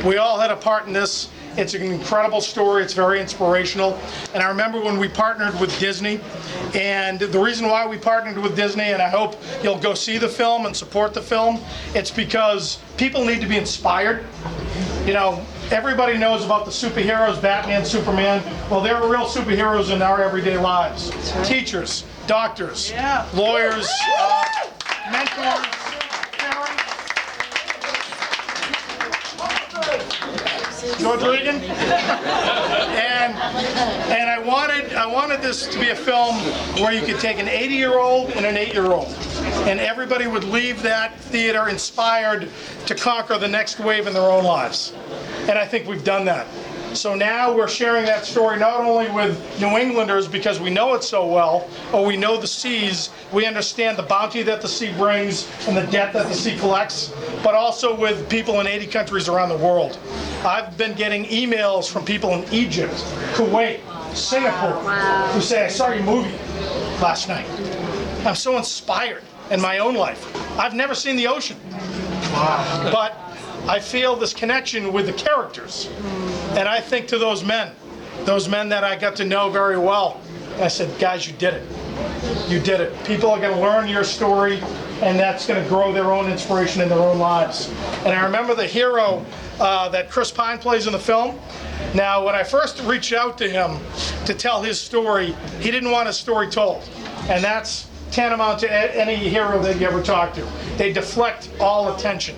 We all had a part in this. It's an incredible story. It's very inspirational. And I remember when we partnered with Disney, and the reason why we partnered with Disney, and I hope you'll go see the film and support the film, it's because people need to be inspired. You know, everybody knows about the superheroes, Batman, Superman. Well, there are real superheroes in our everyday lives. Right. Teachers, doctors, lawyers, mentors, parents. George Regan. And I wanted this to be a film where you could take an 80-year-old and an 8-year-old, and everybody would leave that theater inspired to conquer the next wave in their own lives. And I think we've done that. So now we're sharing that story not only with New Englanders because we know it so well, or we know the seas, we understand the bounty that the sea brings and the debt that the sea collects, but also with people in 80 countries around the world. I've been getting emails from people in Egypt, Kuwait, Singapore, who say, I saw your movie last night. I'm so inspired in my own life. I've never seen the ocean, but I feel this connection with the characters. And I think to those men that I got to know very well, I said, guys, you did it. You did it. People are going to learn your story, and that's going to grow their own inspiration in their own lives. And I remember the hero that Chris Pine plays in the film. Now, when I first reached out to him to tell his story, he didn't want his story told. And that's tantamount to any hero that you ever talk to. They deflect all attention.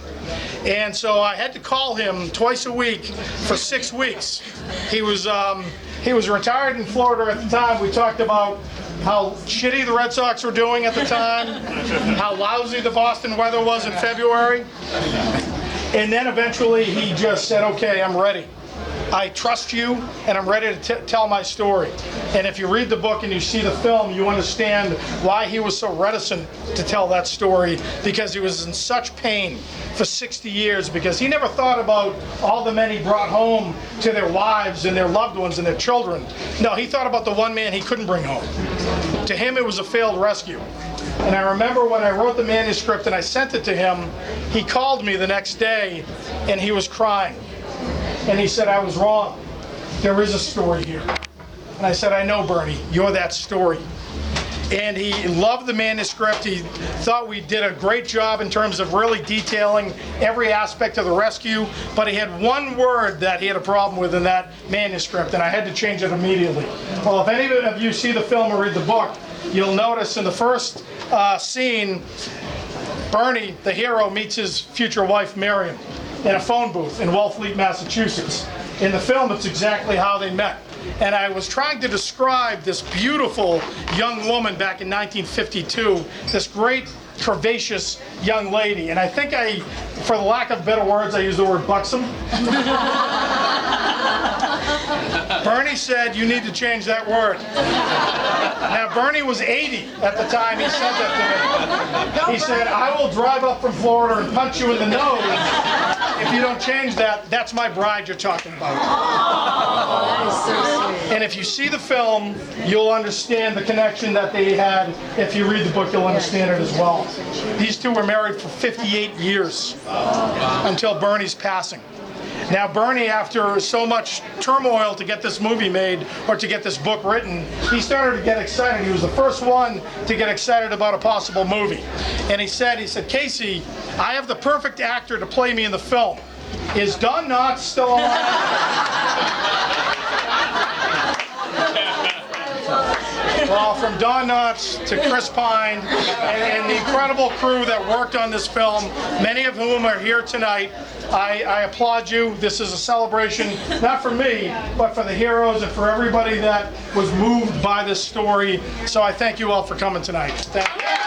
And so I had to call him twice a week for 6 weeks. He was retired in Florida at the time. We talked about how shitty the Red Sox were doing at the time, how lousy the Boston weather was in February. And then eventually he just said, okay, I'm ready. I trust you, and I'm ready to tell my story. And if you read the book and you see the film, you understand why he was so reticent to tell that story, because he was in such pain for 60 years, because he never thought about all the men he brought home to their wives and their loved ones and their children. No, he thought about the one man he couldn't bring home. To him, it was a failed rescue. And I remember when I wrote the manuscript and I sent it to him, he called me the next day and he was crying. And he said, I was wrong. There is a story here. And I said, I know, Bernie, you're that story. And he loved the manuscript. He thought we did a great job in terms of really detailing every aspect of the rescue, but he had one word that he had a problem with in that manuscript, and I had to change it immediately. Well, if any of you see the film or read the book, you'll notice in the first scene, Bernie, the hero, meets his future wife, Miriam, in a phone booth in Wellfleet, Massachusetts. In the film, it's exactly how they met. And I was trying to describe this beautiful young woman back in 1952, this great, curvaceous young lady. And I think for the lack of better words, I used the word buxom. Bernie said, you need to change that word. Now, Bernie was 80 at the time he said that to me. He said, I will drive up from Florida and punch you in the nose if you don't change that. That's my bride you're talking about. That is so sweet. And if you see the film, you'll understand the connection that they had. If you read the book, you'll understand it as well. These two were married for 58 years until Bernie's passing. Now, Bernie, after so much turmoil to get this movie made or to get this book written, he started to get excited. He was the first one to get excited about a possible movie. And he said, Casey, I have the perfect actor to play me in the film. Is Don Knotts still alive? Well, from Don Knotts to Chris Pine and the incredible crew that worked on this film, many of whom are here tonight, I applaud you. This is a celebration, not for me, but for the heroes and for everybody that was moved by this story. So I thank you all for coming tonight. Thank you.